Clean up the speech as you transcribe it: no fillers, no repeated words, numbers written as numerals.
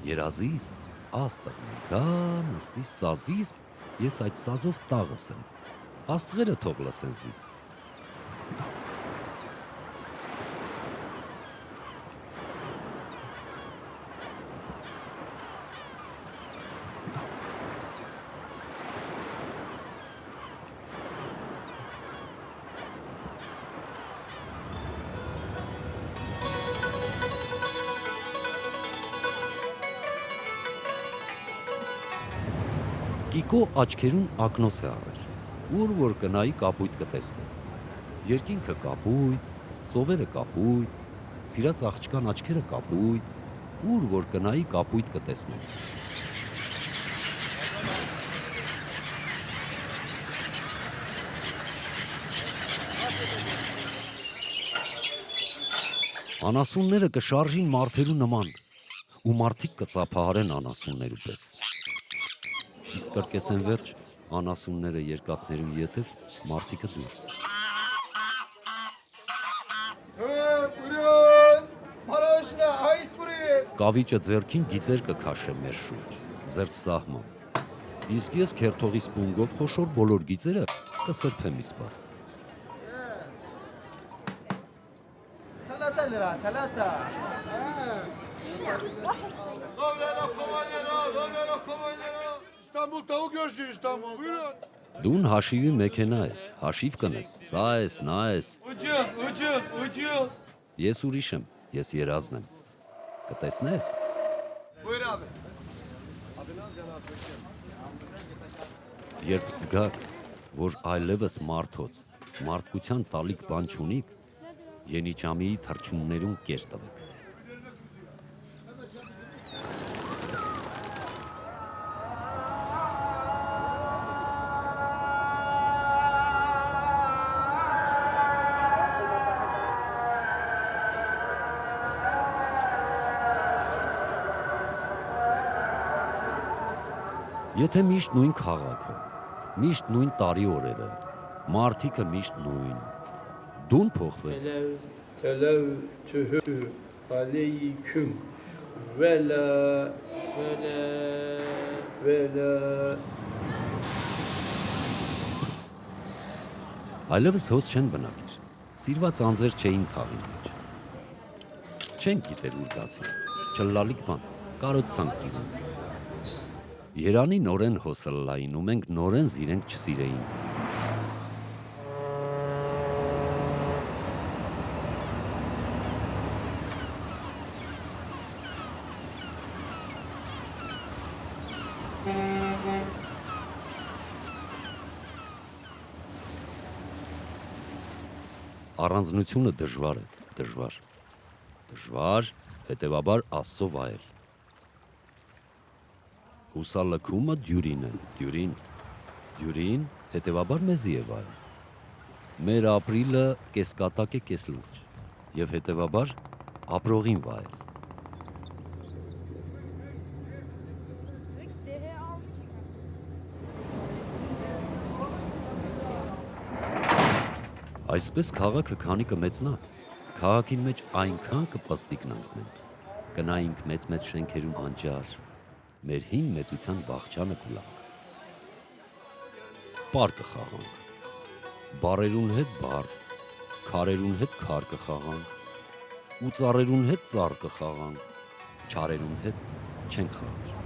երազիս, աստղ գա նստիս սազիս, ես այդ սազով տաղս եմ, աստղերը թող լսեն զիս։ Կիկո աչքերուն ակնոց է առեր, ուր որ կնայի կապույտ կտեսնե։ Երկինքը կապույտ, ծովերը կապույտ, սիրած աղջկան աչքերը կապույտ, ուր որ կնայի կապույտ կտեսնե։ Անասունները կշարժին մարդերու նման, ու մարդիկ կծափահարեն անասուններու պես։ Իսկ կրկեսեն վերջ, անասունները երկատներու ետև, մարդիկը դուրս։ Կավիճը ձերքին գիծեր կքաշե մեր շուրջ, զերծ սահման։ Իսկ ես քերթողի սպունգով խոշոր բոլոր գիծերը կսրբեմ իսպար։ Դուն հաշիվի մեքենա ես, հաշիվ կնես, սա ես, նա ես։ Ես ուրիշ եմ, ես երազն եմ, կտեսնես։ Երբ զգաք, որ այլևս մարդոց, մարդկության տալիք բան չունիք, ենիչամիի թրջուններուն կեր տվեք։ Եթե միշտ նույն քաղաքը, միշտ նույն տարի օրերը, մարդիկը միշտ նույն, դուն փոխվել։ Այլևս հոս չեն բնակիր, սիրված անձեր չէին թաղին մեջ։ Չեն գիտեր ուր գացին, չլալիք բան, կարոտ սիրուն։ Երանի նորեն հոսլլային ու մենք նորեն զիրենք չսիրեինք։ Առանձնությունը դժվար է, դժվար, հետևաբար Աստծո վայել։ Հուսալքումը դյուրին է, դյուրին, հետևաբար մեզի է վայել։ Մեր ապրիլը կես կատակ է կես լուրջ, և հետևաբար ապրողին վայել։ Այսպես քաղաքը քանի կմեծնա, քաղաքին մեջ այնքան կպստիկնանք, կնայինք մեծ շենքերում անճար, մեր հին մեծության վախճանը կուլանք։ Պար կխաղանք, բարերուն հետ բար, քարերուն հետ քար կխաղանք, ու ծառերուն հետ ծառ կխաղանք, չարերուն հետ չենք խաղար։